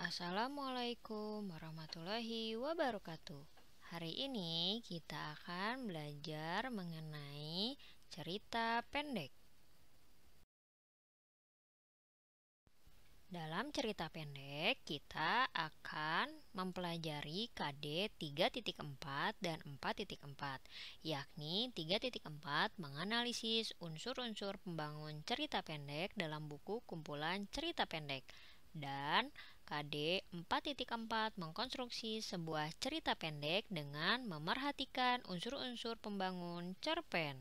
Assalamualaikum warahmatullahi wabarakatuh. Hari ini kita akan belajar mengenai cerita pendek. Dalam cerita pendek, kita akan mempelajari KD 3.4 dan 4.4, yakni 3.4 menganalisis unsur-unsur pembangun cerita pendek dalam buku kumpulan cerita pendek, dan KD 4.4 mengkonstruksi sebuah cerita pendek dengan memerhatikan unsur-unsur pembangun cerpen.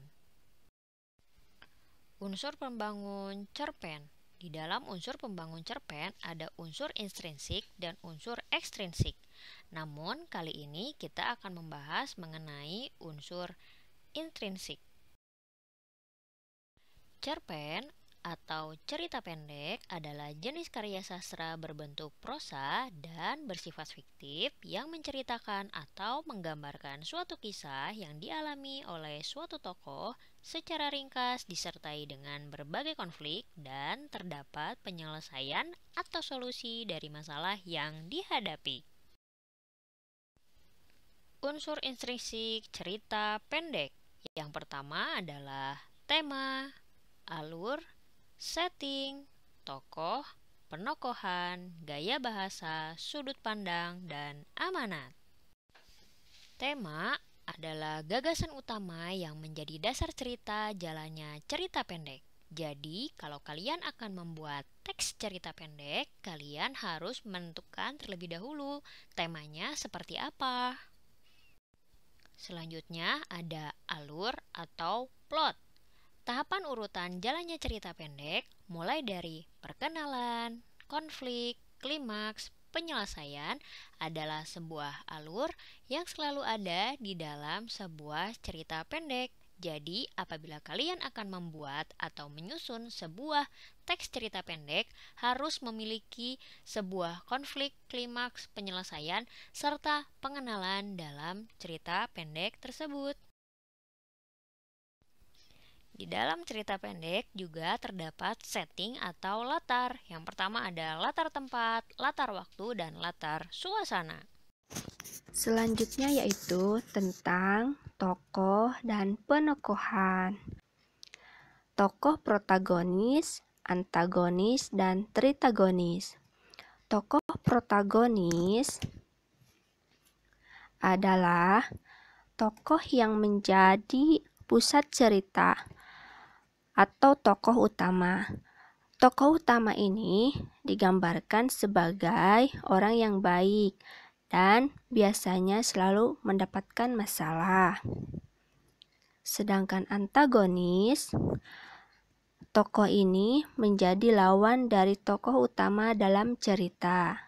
Unsur pembangun cerpen. Di dalam unsur pembangun cerpen ada unsur intrinsik dan unsur ekstrinsik. Namun kali ini kita akan membahas mengenai unsur intrinsik. Cerpen atau cerita pendek adalah jenis karya sastra berbentuk prosa dan bersifat fiktif yang menceritakan atau menggambarkan suatu kisah yang dialami oleh suatu tokoh secara ringkas disertai dengan berbagai konflik dan terdapat penyelesaian atau solusi dari masalah yang dihadapi. Unsur intrinsik cerita pendek. Yang pertama adalah tema, alur, setting, tokoh, penokohan, gaya bahasa, sudut pandang, dan amanat. Tema adalah gagasan utama yang menjadi dasar cerita jalannya cerita pendek. Jadi, kalau kalian akan membuat teks cerita pendek, kalian harus menentukan terlebih dahulu temanya seperti apa. Selanjutnya ada alur atau plot. Tahapan urutan jalannya cerita pendek mulai dari perkenalan, konflik, klimaks, penyelesaian adalah sebuah alur yang selalu ada di dalam sebuah cerita pendek. Jadi, apabila kalian akan membuat atau menyusun sebuah teks cerita pendek, harus memiliki sebuah konflik, klimaks, penyelesaian, serta pengenalan dalam cerita pendek tersebut. Di dalam cerita pendek juga terdapat setting atau latar. Yang pertama ada latar tempat, latar waktu, dan latar suasana. Selanjutnya yaitu tentang tokoh dan penokohan. Tokoh protagonis, antagonis, dan tritagonis. Tokoh protagonis adalah tokoh yang menjadi pusat cerita atau tokoh utama. Tokoh utama ini digambarkan sebagai orang yang baik dan biasanya selalu mendapatkan masalah. Sedangkan antagonis, tokoh ini menjadi lawan dari tokoh utama dalam cerita.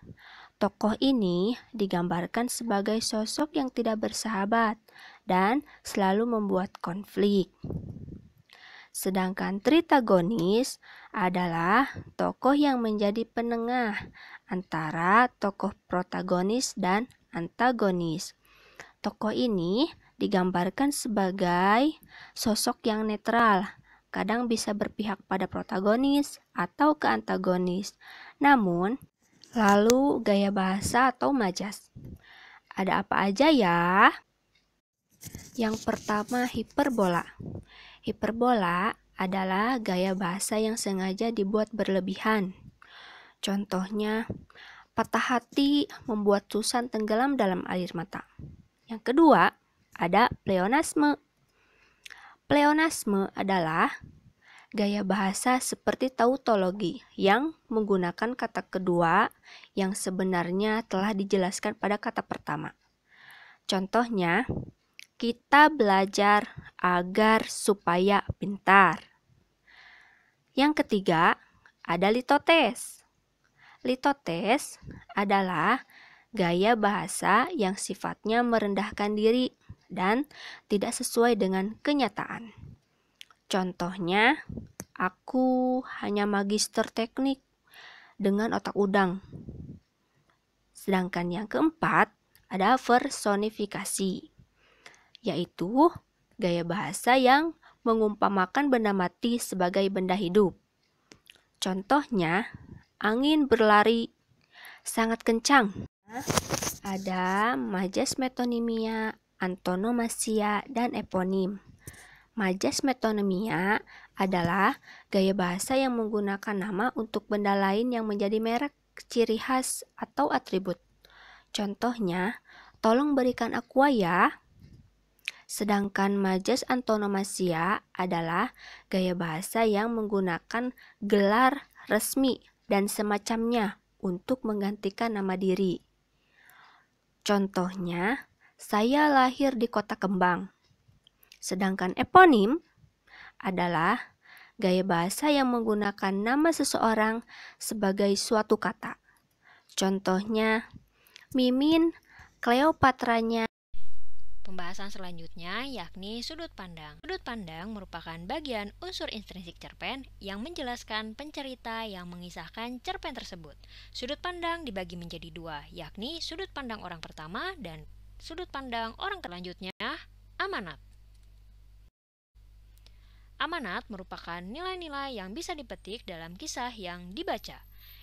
Tokoh ini digambarkan sebagai sosok yang tidak bersahabat dan selalu membuat konflik. Sedangkan tritagonis adalah tokoh yang menjadi penengah antara tokoh protagonis dan antagonis. Tokoh ini digambarkan sebagai sosok yang netral, kadang bisa berpihak pada protagonis atau ke antagonis. Namun, lalu gaya bahasa atau majas. Ada apa aja ya? Yang pertama, hiperbola. Hiperbola adalah gaya bahasa yang sengaja dibuat berlebihan. Contohnya, patah hati membuat Susan tenggelam dalam air mata. Yang kedua, ada pleonasme. Pleonasme adalah gaya bahasa seperti tautologi yang menggunakan kata kedua yang sebenarnya telah dijelaskan pada kata pertama. Contohnya, kita belajar agar supaya pintar. Yang ketiga, ada litotes. Litotes adalah gaya bahasa yang sifatnya merendahkan diri dan tidak sesuai dengan kenyataan. Contohnya, aku hanya magister teknik dengan otak udang. Sedangkan yang keempat, ada personifikasi, yaitu gaya bahasa yang mengumpamakan benda mati sebagai benda hidup. Contohnya, angin berlari sangat kencang. Ada majas metonimia, antonomasia, dan eponim. Majas metonimia adalah gaya bahasa yang menggunakan nama untuk benda lain yang menjadi merek, ciri khas, atau atribut. Contohnya, tolong berikan aqua ya. Sedangkan majas antonomasia adalah gaya bahasa yang menggunakan gelar resmi dan semacamnya untuk menggantikan nama diri. Contohnya, saya lahir di Kota Kembang. Sedangkan eponim adalah gaya bahasa yang menggunakan nama seseorang sebagai suatu kata. Contohnya, Mimin, Kleopatranya. Pembahasan selanjutnya yakni sudut pandang. Sudut pandang merupakan bagian unsur intrinsik cerpen yang menjelaskan pencerita yang mengisahkan cerpen tersebut. Sudut pandang dibagi menjadi dua, yakni sudut pandang orang pertama dan sudut pandang orang selanjutnya. Amanat. Amanat merupakan nilai-nilai yang bisa dipetik dalam kisah yang dibaca.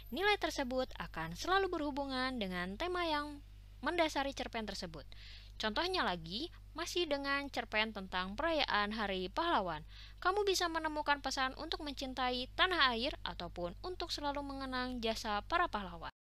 Nilai tersebut akan selalu berhubungan dengan tema yang mendasari cerpen tersebut. Contohnya lagi, masih dengan cerpen tentang perayaan Hari Pahlawan, kamu bisa menemukan pesan untuk mencintai tanah air ataupun untuk selalu mengenang jasa para pahlawan.